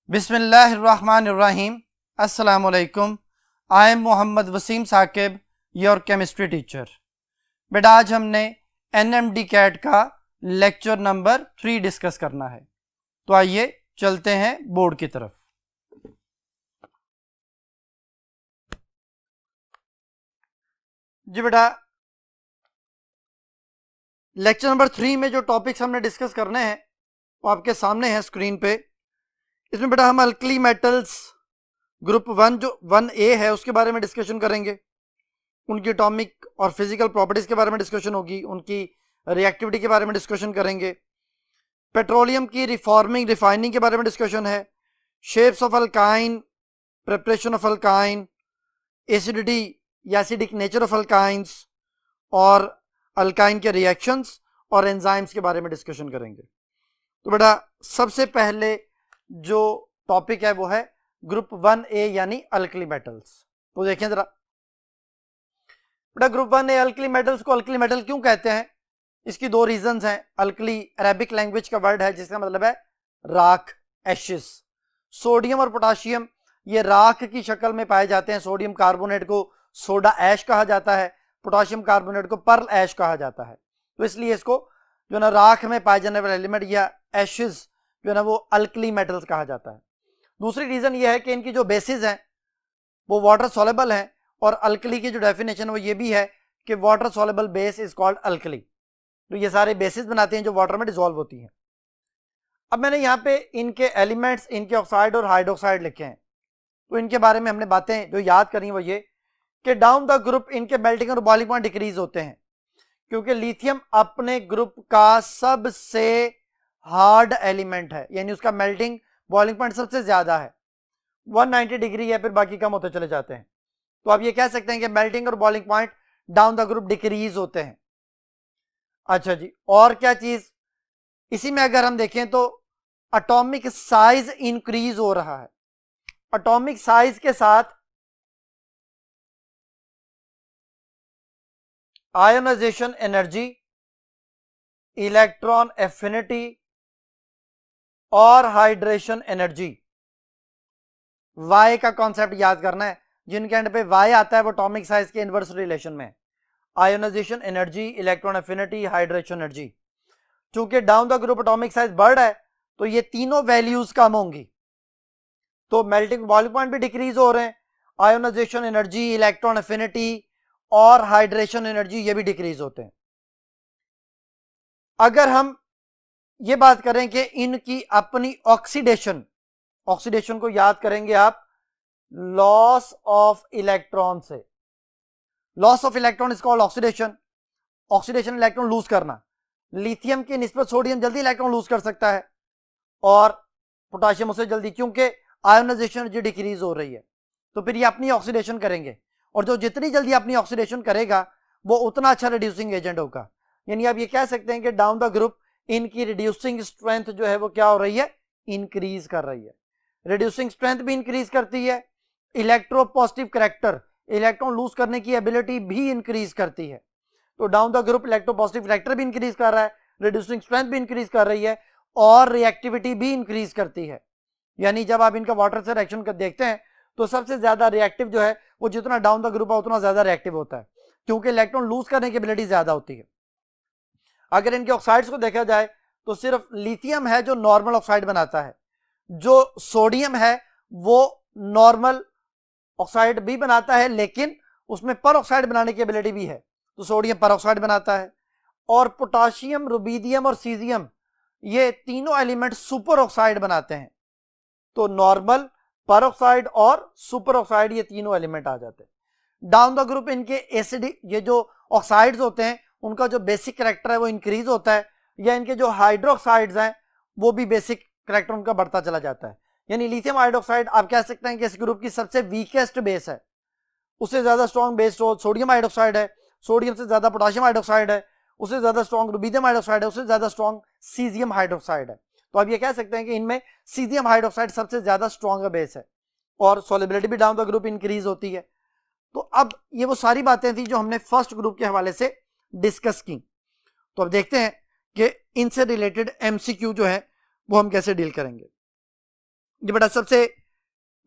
बिस्मिल्लाहिर्रहमानिर्रहीम। अस्सलामुअलैकुम। I am Mohammad Wasim Saqib, your chemistry teacher. बेटा आज हमने NMD कैट का लेक्चर नंबर 3 डिस्कस करना है, तो आइए चलते हैं बोर्ड की तरफ। जी बेटा, लेक्चर नंबर 3 में जो टॉपिक्स हमने डिस्कस करने हैं वो आपके सामने हैं स्क्रीन पे। इसमें बेटा हम अल्कली मेटल्स ग्रुप 1 जो 1A है उसके बारे में डिस्कशन करेंगे, उनकी एटॉमिक और फिजिकल प्रॉपर्टीज के बारे में डिस्कशन होगी, उनकी रिएक्टिविटी के बारे में डिस्कशन करेंगे। पेट्रोलियम की रिफॉर्मिंग रिफाइनिंग के बारे में डिस्कशन है, shapes of alkyne, preparation of alkyne, acidity या एसिडिक नेचर ऑफ अल्काइंस और अल्काइन के रिएक्शंस और एंजाइम्स के बारे में डिस्कशन करेंगे। तो बेटा सबसे पहले जो टॉपिक है वो है ग्रुप 1A यानी अल्कली मेटल्स। तो देखें जरा बेटा, ग्रुप 1A अल्कली मेटल्स को अल्कली मेटल क्यों कहते हैं, इसकी दो रीजंस हैं। अल्कली अरेबिक लैंग्वेज का वर्ड है जिसका मतलब है राख, एशेस। सोडियम और पोटाशियम ये राख की शक्ल में पाए जाते हैं। सोडियम कार्बोनेट को सोडा ऐश कहा जाता है, पोटाशियम कार्बोनेट को पर्ल ऐश कहा जाता है। तो इसलिए इसको जो ना राख में पाए जाने वाले एलिमेंट या एशेस जो ना वो अल्कली मेटल्स कहा जाता है। दूसरी रीजन ये है कि इनकी जो बेसिस हैं वो वाटर सॉलेबल हैं, और अल्कली की जो डेफिनेशन वो ये भी है कि water soluble base is called alkali. तो ये सारे बेसिस बनाते हैं जो वाटर में डिसॉल्व होती हैं। अब मैंने यहाँ पे इनके एलिमेंट्स, इनके ऑक्साइड और हाइड्रोक्साइड लिखे हैं, तो इनके बारे में हमने बातें जो याद करी वो ये कि डाउन द ग्रुप इनके मेल्टिंग और बॉइलिंग पॉइंट डिक्रीज होते हैं, क्योंकि लिथियम अपने ग्रुप का सबसे हार्ड एलिमेंट है, यानी उसका मेल्टिंग बॉइलिंग पॉइंट सबसे ज्यादा है, 190 डिग्री है, फिर बाकी कम होते चले जाते हैं। तो आप ये कह सकते हैं कि मेल्टिंग और boiling point down the group decrease होते हैं। अच्छा जी, और क्या चीज इसी में अगर हम देखें तो एटॉमिक साइज इंक्रीज हो रहा है। एटॉमिक साइज के साथ आयोनाइजेशन एनर्जी, इलेक्ट्रॉन एफिनिटी और हाइड्रेशन एनर्जी, वाई का कॉन्सेप्ट याद करना है। जिनके एंड पे वाई आता है वो एटॉमिक साइज के इनवर्स रिलेशन में। Ionization energy, electron affinity, hydration energy. चूंकि down the group atomic size बढ़ है तो ये तीनों वैल्यूज कम होंगी, तो मेल्टिंग बॉइलिंग पॉइंट भी डिक्रीज हो रहे हैं, आयोनाइजेशन एनर्जी, इलेक्ट्रॉन एफिनिटी और हाइड्रेशन एनर्जी ये भी डिक्रीज होते हैं। अगर हम ये बात करें कि इनकी अपनी ऑक्सीडेशन, ऑक्सीडेशन को याद करेंगे आप लॉस ऑफ इलेक्ट्रॉन से। Loss of electron is called oxidation. Oxidation electron lose करना। लिथियम की निस्बत सोडियम जल्दी इलेक्ट्रॉन लूज कर सकता है और पोटाशियम उससे जल्दी, क्योंकि आयोनाइजेशन एनर्जी डिक्रीज हो रही है। तो फिर ये अपनी ऑक्सीडेशन करेंगे, और जो जितनी जल्दी अपनी ऑक्सीडेशन करेगा वो उतना अच्छा रिड्यूसिंग एजेंट होगा। यानी आप ये कह सकते हैं कि डाउन द ग्रुप इनकी रिड्यूसिंग स्ट्रेंथ जो है वो क्या हो रही है, इंक्रीज कर रही है। रिड्यूसिंग स्ट्रेंथ भी इंक्रीज करती है, इलेक्ट्रोपॉजिटिव करैक्टर, इलेक्ट्रॉन लूज करने की एबिलिटी भी इंक्रीज करती है। तो down the group electropositive character भी इंक्रीज कर रहा है, रिड्यूसिंग स्ट्रेंथ भी इंक्रीज कर रही है और रिएक्टिविटी भी इंक्रीज करती है। यानी जब आप इनका वाटर से रिएक्शन कर देखते हैं तो सबसे ज्यादा रिएक्टिव जो है वो जितना डाउन द ग्रुप है उतना ज्यादा रिएक्टिव होता है, क्योंकि इलेक्ट्रॉन लूज करने की एबिलिटी ज्यादा होती है। अगर इनके ऑक्साइड्स को देखा जाए तो सिर्फ लिथियम है जो नॉर्मल ऑक्साइड बनाता है, जो सोडियम है वो नॉर्मल ऑक्साइड भी बनाता है लेकिन उसमें पर ऑक्साइड बनाने की एबिलिटी भी है, तो सोडियम पर ऑक्साइड बनाता है। और पोटाशियम, रुबीडियम और सीजियम ये तीनों एलिमेंट सुपर ऑक्साइड बनाते हैं। तो नॉर्मल, पर ऑक्साइड और सुपर ऑक्साइड ये तीनों एलिमेंट आ जाते हैं। डाउन द ग्रुप इनके एसिडिक ये जो ऑक्साइड्स होते हैं उनका जो बेसिक करैक्टर है वो इंक्रीज होता है, या इनके जो हाइड्रोक्साइड्स हैं वो भी बेसिक करैक्टर उनका बढ़ता चला जाता है। यानी लिथियम हाइड्रोक्साइड आप कह सकते हैं कि इस ग्रुप की सबसे वीकेस्ट बेस है। उससे ज्यादा स्ट्रॉन्ग बेस सोडियम हाइड्रोक्साइड है, सोडियम से ज्यादा पोटाशियम हाइड्रोक्साइड है, उससे ज्यादा स्ट्रॉन्ग रुबीडियम हाइड्रोक्साइड है, उससे ज्यादा स्ट्रॉन्ग सीजियम हाइड्रोक्साइड है। तो आप ये कह सकते हैं कि इनमें सीजियम हाइड्रोक्साइड सबसे ज्यादा स्ट्रॉन्ग बेस है और सॉल्युबिलिटी भी डाउन द ग्रुप इंक्रीज होती है। तो अब ये वो सारी बातें थी जो हमने फर्स्ट ग्रुप के हवाले से डिस्कस की। तो अब देखते हैं कि इनसे रिलेटेड एमसीक्यू जो है वो हम कैसे डील करेंगे। ये बेटा सबसे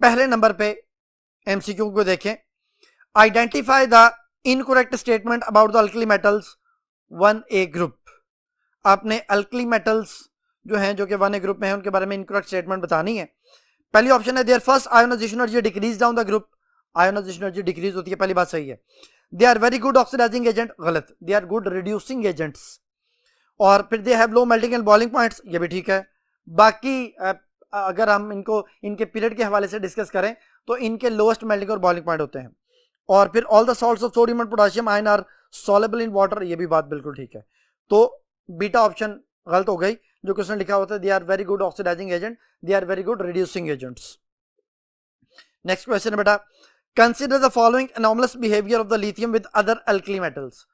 पहले नंबर पे एमसीक्यू को देखें, identify the incorrect statement about the alkali metals 1A group. आपने अल्कली मेटल्स जो हैं जो कि 1A ग्रुप में है उनके बारे में इनकरेक्ट स्टेटमेंट बतानी है। पहली ऑप्शन है there first ionization energy decrease down the group, ionization energy decrease होती है, पहली बात सही है। They are very good oxidizing agent, गलत, they are good reducing agents. और फिर they have low melting and boiling points, ये भी ठीक है। बाकी अगर हम इनको इनके पीरियड के हवाले से डिस्कस करें तो इनके लोएस्ट मेल्टिंग और बॉइलिंग पॉइंट होते हैं। और फिर all the salts of sodium and potassium ion are soluble in water, ये भी बात बिल्कुल ठीक है। तो बीटा ऑप्शन गलत हो गई, जो क्वेश्चन लिखा होता है they are very good oxidizing agent, they are very good reducing agents. Next question है बेटा, consider the following anomalous behaviour of the lithium with other alkali metals.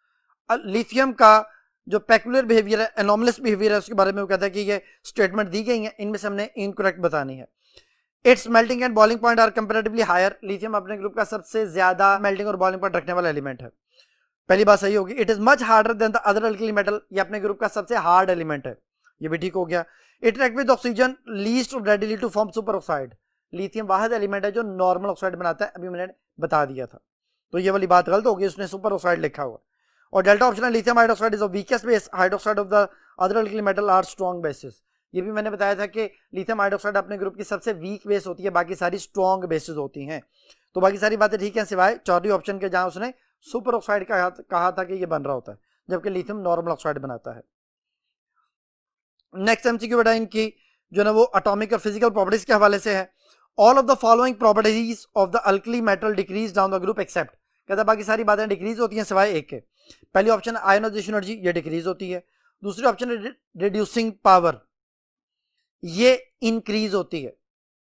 Lithium का जो पेक्युलर बिहेवियर है, एनॉमलस बिहेवियर है, उसके बारे में वो कहता है कि ये स्टेटमेंट दी गई है, इनमें से हमने इनकरेक्ट बतानी है। Its melting and boiling point are comparatively higher, lithium अपने ग्रुप का सबसे ज्यादा मेल्टिंग और बॉइलिंग पॉइंट रखने वाला एलिमेंट है, पहली बात सही होगी। It is much harder than the other alkali metal, ये अपने ग्रुप का सबसे हार्ड एलिमेंट है, ये भी ठीक हो गया। It react with oxygen least readily to form super oxide, lithium वाहिद एलिमेंट है जो नॉर्मल ऑक्साइड बनाता है, अभी मैंने बता दिया था, तो ये वाली बात गलत होगी, उसने सुपर ऑक्साइड लिखा हुआ। और डेल्टा ऑप्शन है lithium hydroxide is the weakest base, hydroxide of the other alkali metal are strong bases, ये भी मैंने बताया था कि लिथियम हाइड्रोक्साइड अपने ग्रुप की सबसे वीक बेस होती है, बाकी सारी स्ट्रॉन्ग बेसिस होती हैं। तो बाकी सारी बातें ठीक है सिवाय चौथी ऑप्शन के जहां उसने सुपर ऑक्साइड कहा था कि ये बन रहा होता है, जबकि लिथियम नॉर्मल ऑक्साइड बनाता है। नेक्स्ट एमसीक्यू बेटा इनकी जो ना वो एटॉमिक और फिजिकल प्रॉपर्टीज के हवाले से है। All of the following properties of the alkali metal decrease down the group except, कहता बाकी सारी बातें डिक्रीज होती हैं सिवाय एक के। पहली ऑप्शन आयोनाइजेशन एनर्जी, ये डिक्रीज होती है। दूसरी ऑप्शन है रिड्यूसिंग पावर, ये इंक्रीज होती है,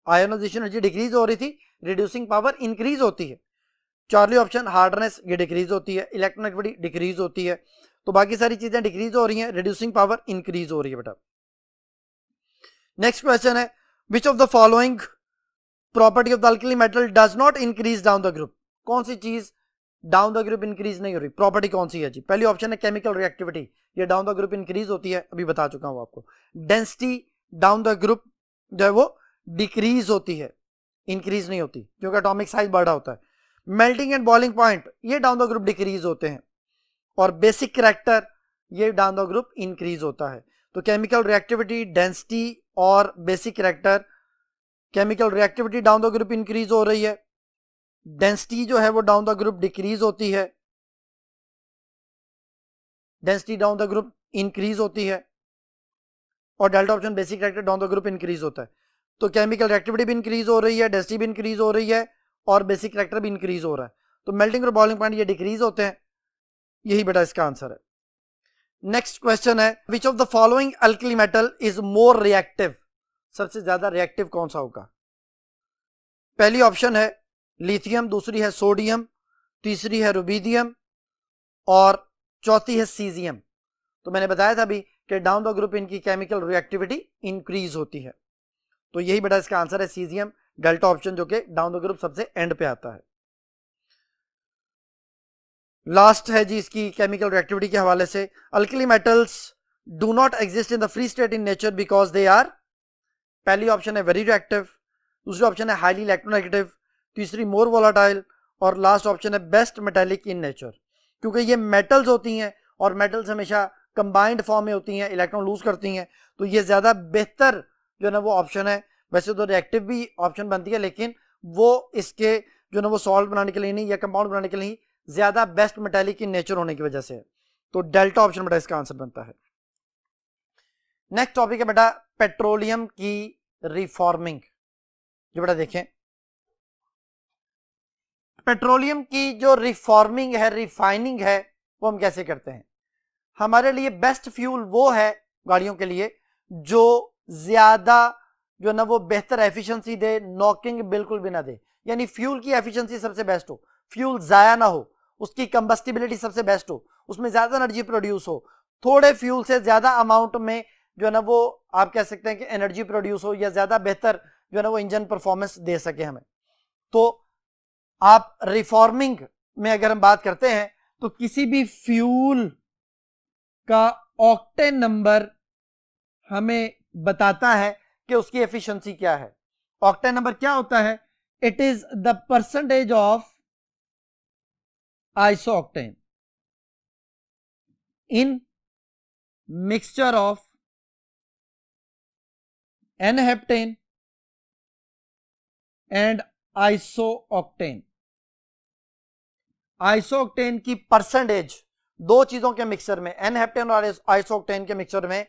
आयोनाइजेशन एनर्जी डिक्रीज हो रही थी, रिड्यूसिंग पावर इंक्रीज होती है। चौथी ऑप्शन हार्डनेस, ये डिक्रीज होती है, इलेक्ट्रोनेगेटिविटी डिक्रीज होती है। तो बाकी सारी चीजें डिक्रीज हो रही हैं, रिड्यूसिंग पावर इंक्रीज हो रही है बेटा। नेक्स्ट क्वेश्चन है which of the following property of the alkali metal does not increase down the group, कौन सी चीज डाउन द ग्रुप इंक्रीज नहीं हो रही, प्रॉपर्टी कौन सी है जी। पहली ऑप्शन है केमिकल रिएक्टिविटी, ये डाउन द ग्रुप इंक्रीज होती है, अभी बता चुका हूं आपको। डेंसिटी डाउन द ग्रुप जो है वो डिक्रीज होती है, इंक्रीज नहीं होती, क्योंकि एटॉमिक साइज बड़ा होता है। मेल्टिंग एंड बॉइलिंग पॉइंट ये डाउन द ग्रुप डिक्रीज होते हैं, और बेसिक करैक्टर ये डाउन द ग्रुप इंक्रीज होता है। तो केमिकल रिएक्टिविटी, डेंसिटी और basic character, chemical reactivity down the group increase हो रही है, डेंसिटी जो है वो डाउन द ग्रुप डिक्रीज होती है, density down the group increase होती है, और delta option basic character down the group increase होता है। तो केमिकल रिएक्टिविटी भी इंक्रीज हो रही है, डेंसिटी भी इंक्रीज हो रही है, और बेसिक करैक्टर भी इंक्रीज हो रहा है। तो मेल्टिंग और बॉइलिंग पॉइंट ये डिक्रीज होते हैं, यही बेटा इसका आंसर है। नेक्स्ट क्वेश्चन है which of the following alkali metal is more reactive, सबसे ज्यादा रिएक्टिव कौन सा होगा। पहली ऑप्शन है लिथियम, दूसरी है सोडियम, तीसरी है रुबीडियम, और चौथी है सीजियम। तो मैंने बताया था अभी कि डाउन द ग्रुप इनकी केमिकल रिएक्टिविटी इंक्रीज होती है, तो यही बेटा इसका आंसर है सीजियम, डेल्टा ऑप्शन जो कि डाउन द ग्रुप सबसे एंड पे आता है। लास्ट है जी इसकी केमिकल रिएक्टिविटी के हवाले से, alkali metals do not exist in the free state in nature because they are, पहली ऑप्शन है वेरी रिएक्टिव, दूसरी ऑप्शन है हाईली इलेक्ट्रोनेगेटिव, तीसरी मोर वोलाटाइल, और लास्ट ऑप्शन है बेस्ट मेटेलिक इन नेचर। क्योंकि ये मेटल्स होती हैं और मेटल्स हमेशा कंबाइंड फॉर्म में होती हैं, इलेक्ट्रॉन लूज करती हैं, तो ये ज्यादा बेहतर जो ना वो ऑप्शन है। वैसे तो रिएक्टिव भी ऑप्शन बनती है, लेकिन वो इसके जो ना वो सॉल्ट बनाने के लिए नहीं या कंपाउंड बनाने के लिए ज्यादा बेस्ट मेटेलिक इन नेचर होने की वजह से, तो डेल्टा ऑप्शन बेटा इसका आंसर बनता है। नेक्स्ट टॉपिक है बेटा पेट्रोलियम की रिफॉर्मिंग। जो बेटा देखें पेट्रोलियम की जो रिफॉर्मिंग है, रिफाइनिंग है, वो हम कैसे करते हैं। हमारे लिए बेस्ट फ्यूल वो है गाड़ियों के लिए जो ज्यादा जो ना वो बेहतर एफिशिएंसी दे, नॉकिंग बिल्कुल भी ना दे, यानी फ्यूल की एफिशिएंसी सबसे बेस्ट हो, फ्यूल जाया ना हो, उसकी कंबस्टिबिलिटी सबसे बेस्ट हो, उसमें ज्यादा एनर्जी प्रोड्यूस हो, थोड़े फ्यूल से ज्यादा अमाउंट में जो है ना वो आप कह सकते हैं कि एनर्जी प्रोड्यूस हो, या ज्यादा बेहतर जो है ना वो इंजन परफॉर्मेंस दे सके हमें। तो आप रिफॉर्मिंग में अगर हम बात करते हैं तो किसी भी फ्यूल का ऑक्टेन नंबर हमें बताता है कि उसकी एफिशिएंसी क्या है, ऑक्टेन नंबर क्या होता है? It is the percentage of isooctane in mixture of n-heptane and isooctane. Isooctane की परसेंटेज दो चीजों के मिक्सचर में, n-हेप्टेन और आइसोऑक्टेन के मिक्सचर में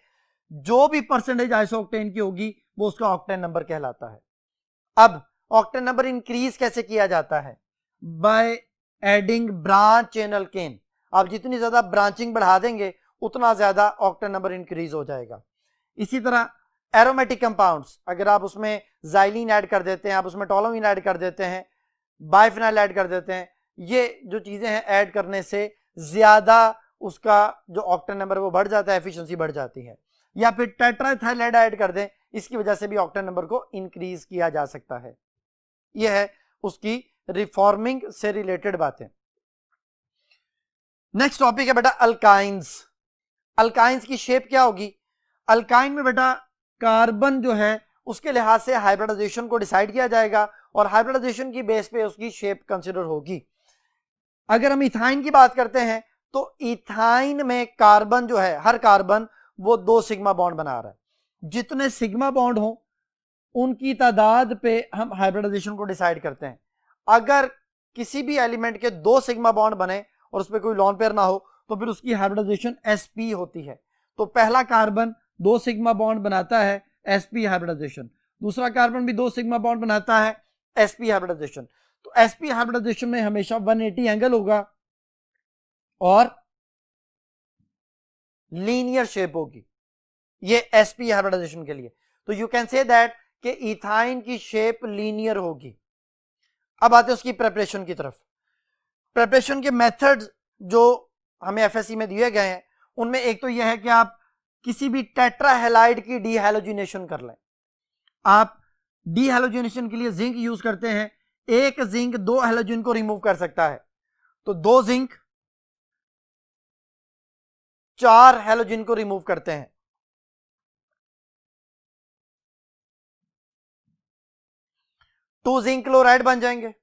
जो भी परसेंटेज आइसोऑक्टेन की होगी वो उसका ऑक्टेन नंबर कहलाता है। अब ऑक्टेन नंबर इंक्रीज कैसे किया जाता है? By adding branch chain alkane. आप जितनी ज्यादा ब्रांचिंग बढ़ा देंगे उतना ज्यादा ऑक्टेन नंबर इंक्रीज हो जाएगा। इसी तरह एरोमेटिक कंपाउंड्स, अगर आप उसमें जाइलिन ऐड कर देते हैं, आप उसमें टोलोइन ऐड कर देते हैं, बाइफिनाइल ऐड कर देते हैं, ये जो चीजें हैं ऐड करने से ज्यादा उसका जो ऑक्टेन नंबर वो बढ़ जाता है, एफिशिएंसी बढ़ जाती है। या फिर टेट्राइथाइलाइड ऐड कर दें, इसकी वजह से भी ऑक्टेन नंबर को इंक्रीज किया जा सकता है। यह है उसकी रिफॉर्मिंग से रिलेटेड बातें। नेक्स्ट टॉपिक है बेटा अल्काइंस। अल्काइंस की शेप क्या होगी? अल्काइन में बेटा कार्बन जो है उसके लिहाज से हाइब्रिडाइजेशन को डिसाइड किया जाएगा और हाइब्रिडाइजेशन की बेस पे उसकी शेप कंसिडर होगी। अगर हम इथाइन की बात करते हैं तो इथाइन में कार्बन जो है, हर कार्बन वो 2 सिग्मा बॉन्ड बना रहा है। जितने सिग्मा बॉन्ड हो उनकी तादाद पे हम हाइब्रिडाइजेशन को डिसाइड करते हैं। अगर किसी भी एलिमेंट के 2 सिग्मा बॉन्ड बने और उस पर कोई लॉन पेयर ना हो तो फिर उसकी हाइब्रिडाइजेशन sp होती है। तो पहला कार्बन 2 सिग्मा बॉन्ड बनाता है, sp हाइब्रिडाइजेशन। दूसरा कार्बन भी 2 सिग्मा बॉन्ड बनाता है, sp हाइब्रिडाइजेशन। तो sp हाइब्रिडाइजेशन में हमेशा 180 एंगल होगा और लीनियर शेप होगी, ये sp हाइब्रिडाइजेशन के लिए। तो यू कैन से दैट कि इथाइन की शेप लीनियर होगी। अब आते हैं उसकी प्रिपरेशन की तरफ। प्रिपरेशन के मेथड्स जो हमें एफएससी में दिए गए हैं उनमें एक तो यह है कि आप किसी भी टेट्राहेलाइड की डीहैलोजिनेशन कर लें। आप डीहैलोजिनेशन के लिए जिंक यूज करते हैं, एक जिंक 2 हैलोजन को रिमूव कर सकता है, तो 2 जिंक 4 हैलोजन को रिमूव करते हैं। 2 जिंक क्लोराइड बन जाएंगे।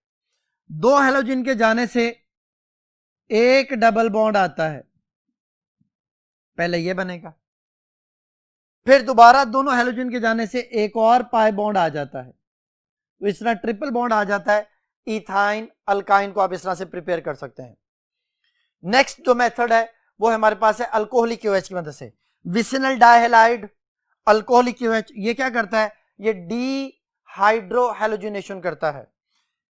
2 हैलोजन के जाने से एक डबल बॉन्ड आता है, पहले ये बनेगा, फिर दोबारा दोनों हैलोजन के जाने से एक और पाई बॉन्ड आ जाता है, तो इस तरह ट्रिपल बॉन्ड आ जाता है। इथाइन अल्काइन को आप इस तरह से प्रिपेयर कर सकते हैं। नेक्स्ट जो मेथड है वो हमारे पास है अल्कोहलिक क्यूएच की मदद से। विसिनल डाइहैलाइड अल्कोहलिक क्यूएच, ये क्या करता है? ये डी हाइड्रोहेलोजिनेशन करता है।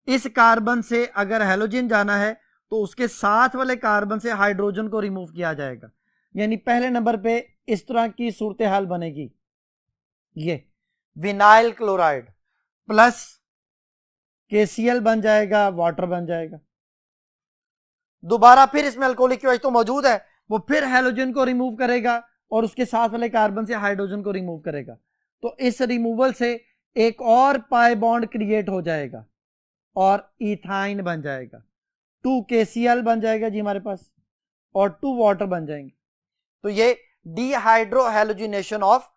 इस कार्बन से अगर हैलोजन जाना है तो उसके साथ वाले कार्बन से हाइड्रोजन को रिमूव किया जाएगा, यानी पहले नंबर पे इस तरह की सूरत हाल बनेगी। ये विनाइल क्लोराइड प्लस KCl बन जाएगा, वाटर बन जाएगा। दोबारा फिर इसमें अल्कोहलिक क्यूएच तो मौजूद है, वो फिर हैलोजन को रिमूव करेगा और उसके साथ वाले कार्बन से हाइड्रोजन को रिमूव करेगा, तो इस रिमूवल से एक और पाई बॉन्ड क्रिएट हो जाएगा और इथाइन बन जाएगा। 2 KCl बन जाएगा जी हमारे पास और 2 वाटर बन जाएंगे। तो ये डीहाइड्रोहेलोजिनेशन ऑफ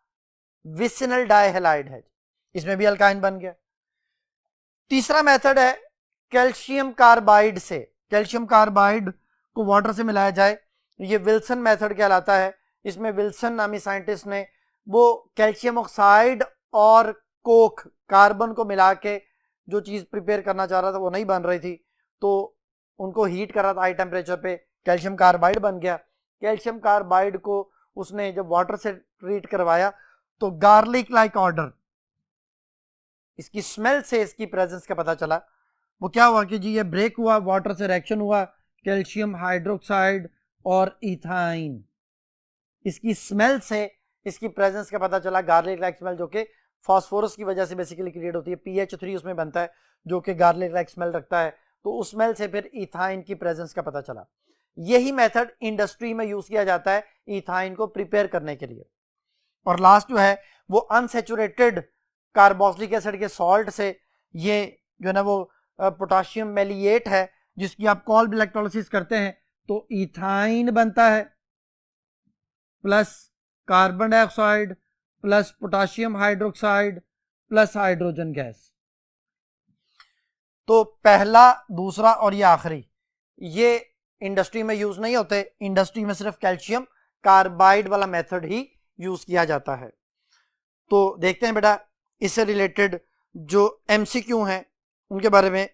विसिनल डाइहैलाइड है, इसमें भी अल्काइन बन गया। तीसरा मेथड है कैल्शियम कार्बाइड से। कैल्शियम कार्बाइड को वाटर से मिलाया जाए, ये विल्सन मेथड कहलाता है। इसमें विल्सन नामी साइंटिस्ट ने वो कैल्शियम ऑक्साइड और कोक कार्बन को मिला के जो चीज प्रिपेयर करना चाह रहा था वो नहीं बन रही थी, तो उनको हीट कर रहा था हाई टेम्परेचर पे, कैल्शियम कार्बाइड बन गया। कैल्शियम कार्बाइड को उसने जब वाटर से ट्रीट करवाया तो गार्लिक लाइक ऑर्डर, इसकी स्मेल से इसकी प्रेजेंस का पता चला। वो क्या हुआ कि जी ये ब्रेक हुआ, वाटर से रिएक्शन हुआ, कैल्शियम हाइड्रोक्साइड और इथाइन, इसकी स्मेल से इसकी प्रेजेंस का पता चला। गार्लिक लाइक स्मेल जो कि फास्फोरस की वजह से बेसिकली क्रिएट होती है, PH3 उसमें बनता है जो कि गार्लिक लाइक स्मेल रखता है, तो उस स्मेल से फिर इथाइन की प्रेजेंस का पता चला। यही मेथड इंडस्ट्री में यूज किया जाता है इथाइन को प्रिपेयर करने के लिए। और लास्ट जो है वो अनसेचुरेटेड कार्बोक्सिलिक एसिड के सॉल्ट से, ये जो है ना वो पोटाशियम मेलिएट है जिसकी आप कॉल्ब इलेक्ट्रोलिसिस करते हैं तो इथाइन बनता है plus carbon dioxide plus potassium hydroxide plus hydrogen gas. तो पहला, दूसरा और ये आखिरी, ये इंडस्ट्री में यूज नहीं होते। इंडस्ट्री में सिर्फ कैल्शियम कार्बाइड वाला मेथड ही यूज किया जाता है। तो देखते हैं बेटा इससे रिलेटेड जो एमसीक्यू हैं उनके बारे में।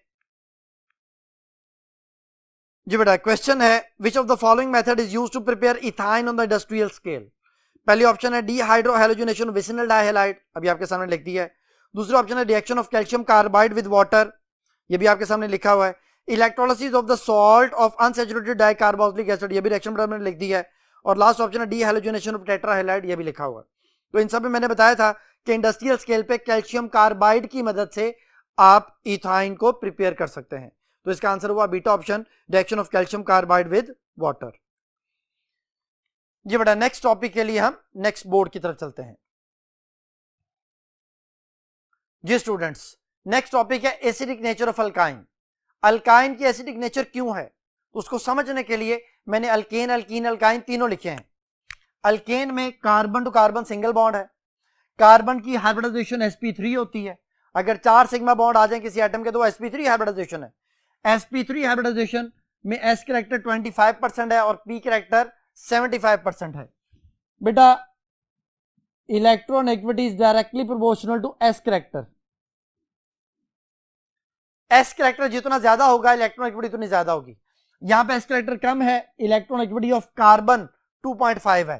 जी बेटा क्वेश्चन है, which of the following method is used to prepare ethyne on the industrial scale. पहली ऑप्शन है डीहाइड्रोहैलोजिनेशन विसिनल डाइहैलाइड, अभी आपके सामने लिख दिया है। दूसरा ऑप्शन है reaction of calcium carbide with water, ये भी आपके सामने लिखा हुआ है। Electrolysis of the salt of unsaturated dicarboxylic acid, ये भी रिएक्शन मैंने लिख दिया है। और लास्ट ऑप्शन है डीहाइलोजिनेशन ऑफ टेट्राहैलाइड, ये भी लिखा हुआ है। तो इन सब में मैंने बताया था कि इंडस्ट्रियल स्केल पे कैल्शियम कार्बाइड की मदद से आप इथाइन को प्रिपेयर कर सकते हैं। तो इसका आंसर हुआ beta option, reaction of calcium carbide with water. जी बेटा नेक्स्ट टॉपिक के लिए हम नेक्स्ट बोर्ड की तरफ चलते हैं। जी स्टूडेंट्स, नेक्स्ट टॉपिक है acidic nature of alkyne. Alkyne की एसिडिक नेचर क्यों है, तो उसको समझने के लिए मैंने अल्केन, अल्कीन, अल्काइन तीनों लिखे हैं। अल्केन में carbon to carbon single bond है, कार्बन की हाइब्रिडाइजेशन sp3 होती है। अगर 4 सिग्मा बॉन्ड आ जाए किसी एटम के तो sp3 हाइब्रिडाइजेशन है। sp3 हाइब्रिडाइजेशन में s कैरेक्टर 25% है और p कैरेक्टर 75% है। बेटा electronegativity is directly proportional to s character. s character जितना ज्यादा होगा इलेक्ट्रोनेगेटिविटी उतनी ज्यादा होगी। यहां पे s कैरेक्टर कम है, इलेक्ट्रोनेगेटिविटी ऑफ कार्बन 2.5 है,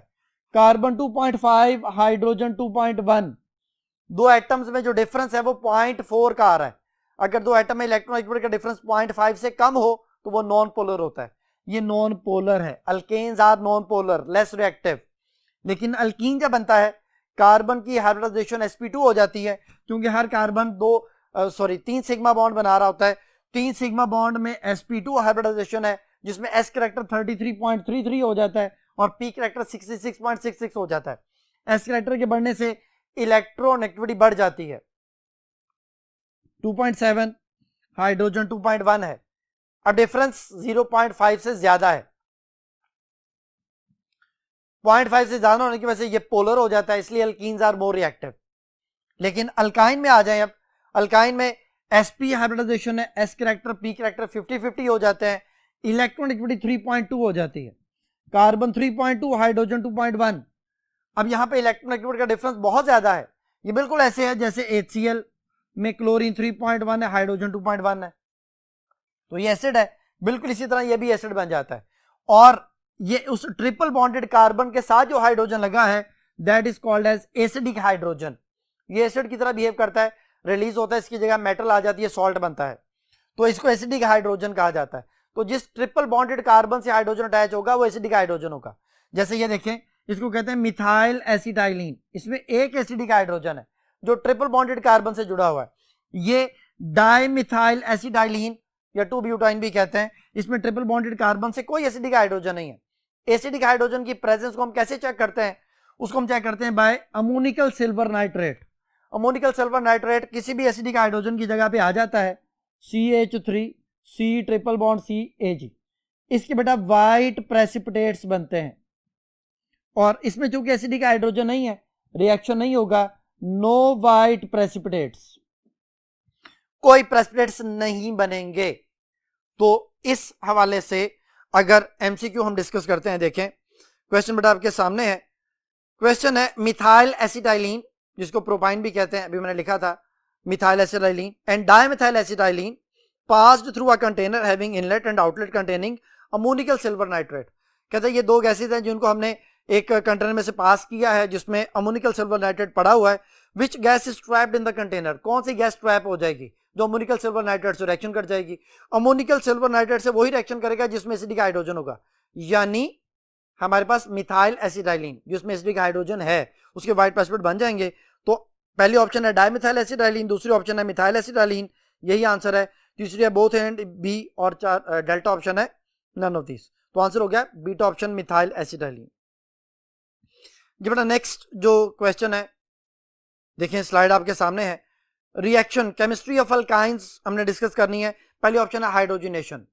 कार्बन 2.5, हाइड्रोजन 2.1। दो एटम्स में जो डिफरेंस है वो 0.4 का आ रहा है। अगर दो एटम में इलेक्ट्रोनेगेटिविटी का डिफरेंस 0.5 से कम हो तो वो नॉन पोलर होता है। ये नॉन पोलर है, alkanes are non polar, less reactive. लेकिन अल्कीन जब बनता है कार्बन की हाइब्रिडाइजेशन sp2 हो जाती है, क्योंकि हर कार्बन 3 सिग्मा बॉन्ड बना रहा होता है। 3 सिग्मा बॉन्ड में sp2 हाइब्रिडाइजेशन है जिसमें s कैरेक्टर 33.33 हो जाता है और p कैरेक्टर 66.66 हो जाता है। s कैरेक्टर के बढ़ने से इलेक्ट्रोनेगेटिविटी बढ़ जाती है। 2.7, हाइड्रोजन 2.1 है। अब डिफरेंस 0.5 से ज्यादा है, 0.5 से ज्यादा होने की वजह से ये पोलर हो जाता है, इसलिए अल्कीन्स आर मोर रिएक्टिव। लेकिन अल्काइन में आ जाए, अब अल्काइन में sp हाइब्रिडाइजेशन है, s कैरेक्टर p कैरेक्टर 50-50 हो जाते हैं, इलेक्ट्रोनेगेटिविटी 3.2 हो जाती है, कार्बन 3.2, हाइड्रोजन 2.1। अब यहां पे इलेक्ट्रोनेगेटिविटी का डिफरेंस बहुत ज्यादा है। ये बिल्कुल ऐसे है जैसे HCl में क्लोरीन 3.1 है, हाइड्रोजन 2.1 है, तो ये एसिड है। बिल्कुल इसी तरह ये भी एसिड बन जाता है। और ये उस ट्रिपल बॉन्डेड कार्बन के साथ जो हाइड्रोजन लगा है that is called as acidic hydrogen. ये एसिड की तरह बिहेव करता है, रिलीज होता है, इसकी जगह मेटल आ जाती है, सॉल्ट बनता है, तो इसको एसिडिक हाइड्रोजन कहा जाता है। तो जिस ट्रिपल बॉन्डेड कार्बन से हाइड्रोजन अटैच होगा वो एसिडिक हाइड्रोजन होगा। जैसे ये देखें, इसको कहते हैं मिथाइल एसिटाइलिन, इसमें एक एसिडिक हाइड्रोजन है जो ट्रिपल बॉन्डेड कार्बन से जुड़ा हुआ है। ये डाइमिथाइल एसिटाइलिन या 2-ब्यूटाइन भी कहते हैं, इसमें ट्रिपल बॉन्डेड कार्बन से कोई एसिडिक हाइड्रोजन नहीं है। एसिडिक हाइड्रोजन की प्रेजेंस को हम कैसे चेक करते हैं, उसको हम चेक करते हैं by ammoniacal silver nitrate. Ammoniacal silver nitrate किसी भी एसिडिक हाइड्रोजन की जगह पे आ जाता है, CH3 C triple bond CAG, इसके बेटा वाइट प्रेसिपिटेट्स बनते हैं। और इसमें चूंकि एसिडिक हाइड्रोजन नहीं है, रिएक्शन नहीं होगा, नो वाइट प्रेसिपिटेट्स, कोई प्रेसिपिटेट्स नहीं बनेंगे। तो इस हवाले से अगर एमसीक्यू हम डिस्कस करते हैं, देखें क्वेश्चन बेटा आपके सामने है। क्वेश्चन है मिथाइल एसिटाइलिन, जिसको प्रोपाइन भी कहते हैं, अभी मैंने लिखा था methyl acetylene and dimethyl acetylene passed through a container having inlet and outlet containing ammoniacal silver nitrate. कहते हैं ये दो गैसेज हैं जिनको हमने एक कंटेनर में से पास किया है जिसमें अमोनिकल सिल्वर नाइट्रेट पड़ा हुआ है। Which gas is trapped in the container, कौन सी गैस ट्रैप हो जाएगी, जो अमोनिकल सिल्वर नाइट्रेट से रिएक्शन कर जाएगी। अमोनिकल सिल्वर नाइट्रेट से वही रिएक्शन करेगा जिसमें एसिडिक हाइड्रोजन होगा, यानी हमारे पास मिथाइल एसिटाइलिन जिसमें एसिडिक हाइड्रोजन है उसके वाइट प्रेसिपिटेट बन जाएंगे। तो पहली ऑप्शन है डाइमिथाइल एसिटाइलिन, दूसरी ऑप्शन है मिथाइल एसिटाइलिन, यही आंसर है। तीसरी है बोथ एंड बी, और डेल्टा ऑप्शन है नन ऑफ दिस। तो आंसर हो गया बीटा ऑप्शन मिथाइल एसिटाइलिन। जी बेटा नेक्स्ट जो क्वेश्चन है, देखिए स्लाइड आपके सामने है। रिएक्शन केमिस्ट्री ऑफ अल्काइंस हमने डिस्कस करनी है। पहली ऑप्शन है हाइड्रोजनेशन।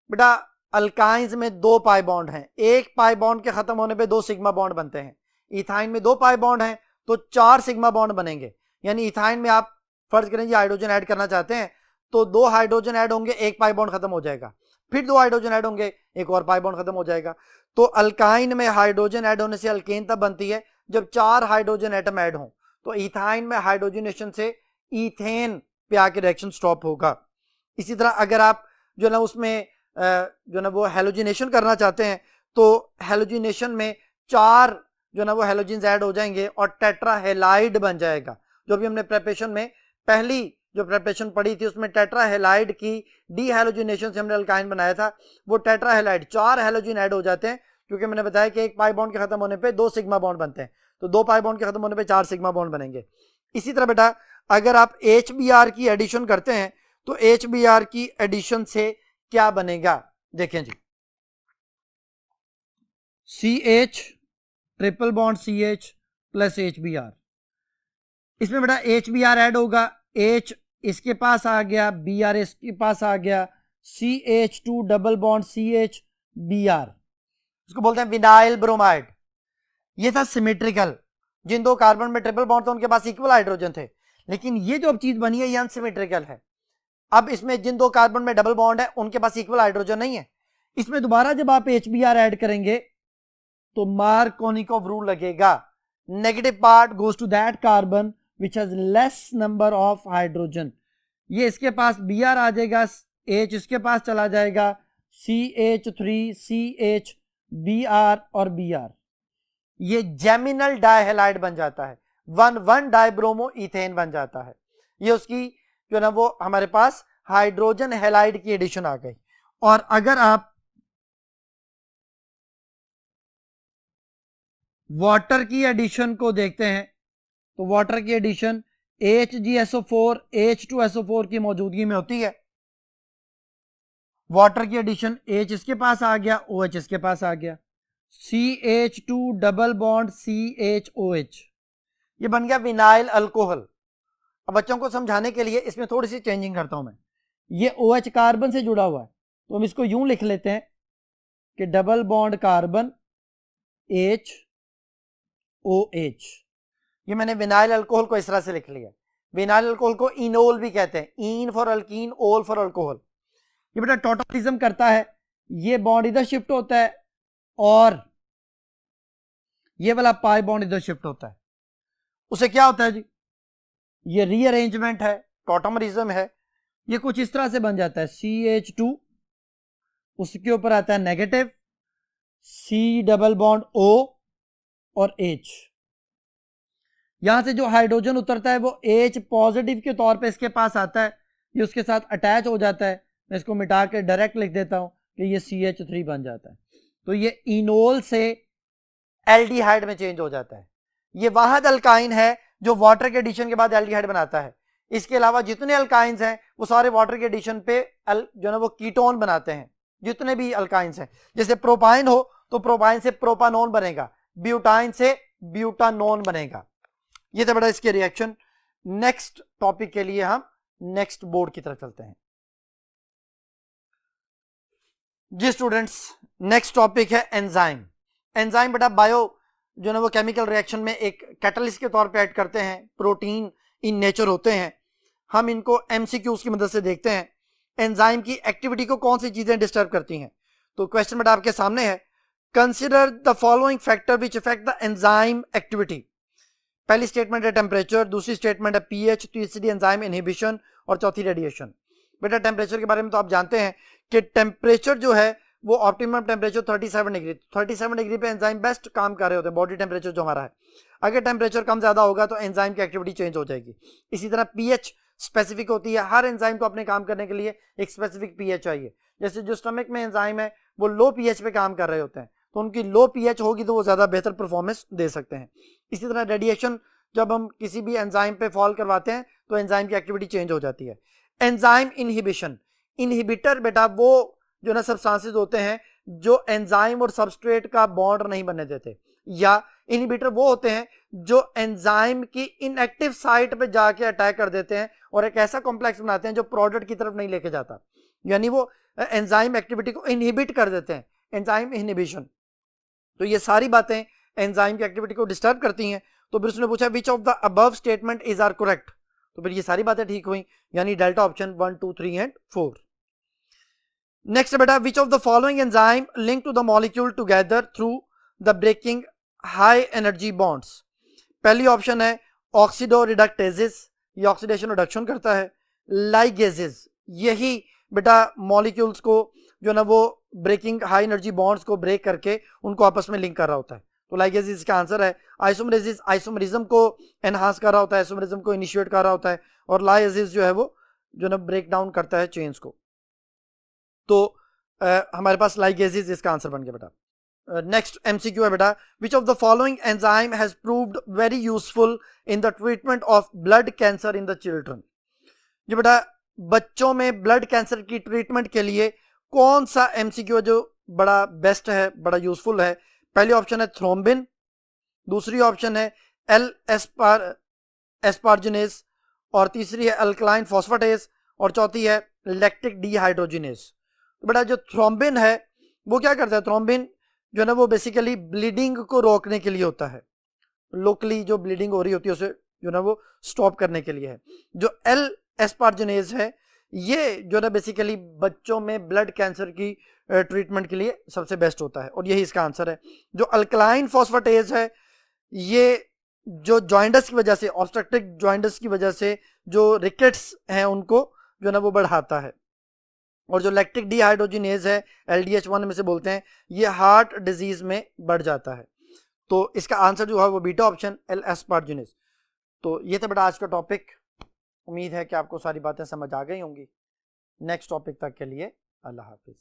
बेटा अल्काइंस में 2 पाई बॉन्ड हैं, एक पाई बॉन्ड के खत्म होने पे 2 सिग्मा बॉन्ड बनते हैं। इथाइन में 2 पाई बॉन्ड हैं तो 4 सिग्मा बॉन्ड बनेंगे, यानी इथाइन में आप फर्ज करें ये हाइड्रोजन ऐड करना चाहते हैं तो 2 हाइड्रोजन ऐड होंगे, एक पाई बॉन्ड खत्म हो जाएगा, फिर 2 हाइड्रोजन ऐड होंगे, एक और पाई बॉन्ड खत्म हो जाएगा। तो अल्काइन में हाइड्रोजन ऐड होने से अल्केन तब बनती है जब 4 हाइड्रोजन एटम ऐड हों। तो इथाइन में हाइड्रोजनेशन से ईथेन पे आके रिएक्शन स्टॉप होगा। इसी तरह अगर आप जो ना उसमें जो ना वो हेलोजिनेशन करना चाहते हैं तो हेलोजिनेशन में 4 जो ना वो हेलोजिन्स ऐड हो जाएंगे और टेट्राहेलाइड बन जाएगा। जो भी हमने प्रेपरेशन में पहली जो प्रेपरेशन पढ़ी थी उसमें टेट्राहेलाइड की डीहेलोजिनेशन से हमने अल्काइन बनाया था, वो टेट्राहेलाइड 4 हेलोजिन ऐड हो जाते हैं, क्योंकि मैंने बताया कि एक पाई बॉन्ड के खत्म होने पे 2 सिग्मा बॉन्ड बनते हैं, तो 2 पाई बॉन्ड के खत्म होने पे 4 सिग्मा बॉन्ड बनेंगे। इसी तरह बेटा अगर आप HBr की एडिशन करते हैं तो HBr की एडिशन से क्या बनेगा, देखें जी, CH triple bond CH plus HBr, इसमें बेटा HBr ऐड होगा, H इसके पास आ गया, Br इसके पास आ गया, CH2 double bond CH Br, इसको बोलते हैं विनाइल ब्रोमाइड। ये था सिमेट्रिकल, जिन 2 कार्बन में ट्रिपल बॉन्ड थे उनके पास इक्वल हाइड्रोजन थे, लेकिन ये जो अब चीज बनी है ये अनसिमेट्रिकल है। अब इसमें जिन 2 कार्बन में डबल बॉन्ड है उनके पास इक्वल हाइड्रोजन नहीं है। इसमें दोबारा जब आप HBr ऐड करेंगे तो मार्कोनिकोव रूल लगेगा, negative part goes to that carbon which has less number of hydrogen. ये इसके पास Br आ जाएगा, H इसके पास चला जाएगा, CH3 CH Br और Br, ये जेमिनल डाइहेलाइड बन जाता है, 1,1 डाइब्रोमो इथेन बन जाता है। ये उसकी जो ना वो हमारे पास हाइड्रोजन हेलाइड की एडिशन आ गई। और अगर आप वाटर की एडिशन को देखते हैं तो वाटर की एडिशन HgSO4 H2SO4 की मौजूदगी में होती है। वाटर की एडिशन H इसके पास आ गया, OH इसके पास आ गया, CH2 डबल बॉन्ड CHOH, ये बन गया विनाइल अल्कोहल। अब बच्चों को समझाने के लिए इसमें थोड़ी सी चेंजिंग करता हूं मैं, ये OH कार्बन से जुड़ा हुआ है तो हम इसको यूं लिख लेते हैं कि डबल बॉन्ड कार्बन HOH, ये मैंने विनाइल अल्कोहल को इस तरह से लिख लिया। विनाइल अल्कोहल को इनोल भी कहते हैं, इन फॉर अल्कीन, ओल फॉर अल्कोहल। ये बेटा टोटलिज्म करता है, ये बॉन्ड इधर शिफ्ट होता है और ये वाला पाई बॉन्ड इधर शिफ्ट होता है, उसे क्या होता है जी, ये रीअरेंजमेंट है, टॉटमरिज्म है। ये कुछ इस तरह से बन जाता है, CH2 उसके ऊपर आता है negative, C double bond O और H, यहां से जो हाइड्रोजन उतरता है वो H पॉजिटिव के तौर पे इसके पास आता है, ये उसके साथ अटैच हो जाता है। मैं इसको मिटा के डायरेक्ट लिख देता हूं कि ये CH3 बन जाता है, तो ये इनोल से एल्डिहाइड में चेंज हो जाता है। ये वाहद अल्काइन है जो वाटर के एडिशन के बाद एल्डिहाइड बनाता है। इसके अलावा जितने अल्काइंस हैं वो सारे वाटर के एडिशन पे जो ना वो कीटोन बनाते हैं, जितने भी अल्काइंस हैं। जैसे प्रोपाइन हो तो प्रोपाइन से प्रोपानोन बनेगा, ब्यूटाइन से ब्यूटानोन बनेगा। ये तो बड़ा इसके रिएक्शन। नेक्स्ट टॉपिक के लिए हम नेक्स्ट बोर्ड की तरफ चलते हैं जी स्टूडेंट्स। नेक्स्ट टॉपिक है एंजाइम। एंजाइम बेटा बायो जो ना वो केमिकल रिएक्शन में एक कैटलिस्ट के तौर पे ऐड करते हैं, प्रोटीन इन नेचर होते हैं। हम इनको एमसीक्यूज की मदद से देखते हैं। एंजाइम की एक्टिविटी को कौन सी चीजें डिस्टर्ब करती हैं, तो क्वेश्चन बेटा आपके सामने है, consider the following factor which effect the enzyme activity. पहली स्टेटमेंट है टेम्परेचर, दूसरी स्टेटमेंट है पीएच, तीसरी एंजाइम इनहिबिशन और चौथी रेडिएशन। बेटा टेम्परेचर के बारे में तो आप जानते हैं कि टेम्परेचर जो है वो ऑप्टिमम टेम्परेचर 37 डिग्री, 37 डिग्री पे एंजाइम बेस्ट काम कर रहे होते हैं, बॉडी टेम्परेचर जो हमारा है। अगर टेम्परेचर कम ज्यादा होगा तो एंजाइम की एक्टिविटी चेंज हो जाएगी। इसी तरह पीएच स्पेसिफिक होती है, हर एंजाइम को अपने काम करने के लिए एक स्पेसिफिक पीएच चाहिए। जैसे जो स्टमक में एंजाइम है वो लो पीएच पे काम कर रहे होते हैं, तो उनकी लो पीएच होगी तो वो ज्यादा बेहतर परफॉर्मेंस दे सकते हैं। इसी तरह रेडिएशन, जब हम किसी भी एंजाइम पे फॉल करवाते हैं तो एंजाइम की एक्टिविटी चेंज हो जाती है। एंजाइम इनहिबिशन, इनहिबिटर बेटा वो जो ना सब्सटेंसेस होते हैं जो एंजाइम और सबस्ट्रेट का बॉन्ड नहीं बनने देते, या इनहिबिटर वो होते हैं जो एंजाइम की इनएक्टिव साइट पे जाके अटैक कर देते हैं और एक ऐसा कॉम्प्लेक्स बनाते हैं जो प्रोडक्ट की तरफ नहीं लेके जाता, यानी वो एंजाइम एक्टिविटी को इनहिबिट कर देते हैं, एंजाइम इनहिबिशन। तो ये सारी बातें एंजाइम की एक्टिविटी को डिस्टर्ब करती हैं। तो फिर उसने पूछा which of the above statement is are correct, तो फिर ये सारी बातें ठीक हुई, यानी डेल्टा ऑप्शन 1, 2, 3 एंड 4। नेक्स्ट बेटा, which of the following enzyme link to the molecule together through the breaking high energy bonds. पहली ऑप्शन है ऑक्सीडो रिडक्टेजेस, ये ऑक्सीडेशन रिडक्शन करता है। लाइगेजेस, यही बेटा मॉलिक्यूल्स को जो ना वो ब्रेकिंग हाई एनर्जी बॉन्ड्स को ब्रेक करके उनको आपस में लिंक कर रहा होता है, तो लाइगेजेस इसका आंसर है। आइसोमरेसिस, आइसोमरिज्म को एनहांस कर रहा होता है, आइसोमरिज्म को इनिशिएट कर रहा होता है, और लाइगेजेस जो है वो जो ना ब्रेक डाउन करता है चेन्स को। तो हमारे पास लाइगेजेस इसका आंसर बन गया बेटा। नेक्स्ट एमसीक्यू है बेटा, which of the following enzyme has proved very useful in the treatment of blood cancer in the children. जो बेटा बच्चों में ब्लड कैंसर की ट्रीटमेंट के लिए कौन सा एमसीक्यू जो बड़ा बेस्ट है, बड़ा यूजफुल है। पहली ऑप्शन है थ्रोम्बिन, दूसरी ऑप्शन है एल एस्पार्जिनेस, और तीसरी है अल्कलाइन फॉस्फेटेस, और चौथी है लैक्टिक डिहाइड्रोजिनेस। तो बेटा जो थ्रोम्बिन है वो क्या करता है, थ्रोम्बिन जो है ना वो बेसिकली ब्लीडिंग को रोकने के लिए होता है, लोकली जो ब्लीडिंग हो रही होती है उसे जो ना वो स्टॉप करने के लिए है। जो एल एस्पार्जिनेस है ये जो ना बेसिकली बच्चों में ब्लड कैंसर की ट्रीटमेंट के लिए सबसे बेस्ट होता है, और यही इसका आंसर है। जो अल्कलाइन फॉस्फेटेस है ये जो जॉइंटस की वजह से, ऑब्स्ट्रक्टिव जॉइंटस की वजह से जो रिकेट्स हैं उनको जो ना वो बढ़ाता है, और जो लैक्टिक डिहाइड्रोजिनेज है LDH1 में से बोलते हैं, ये हार्ट डिजीज में बढ़ जाता है। तो इसका आंसर जो है वो बीटा ऑप्शन एल एस्पार्जिनेस। तो ये था बेटा आज का टॉपिक, उम्मीद है कि आपको सारी बातें समझ आ गई होंगी। नेक्स्ट टॉपिक तक के लिए अल्लाह हाफिज।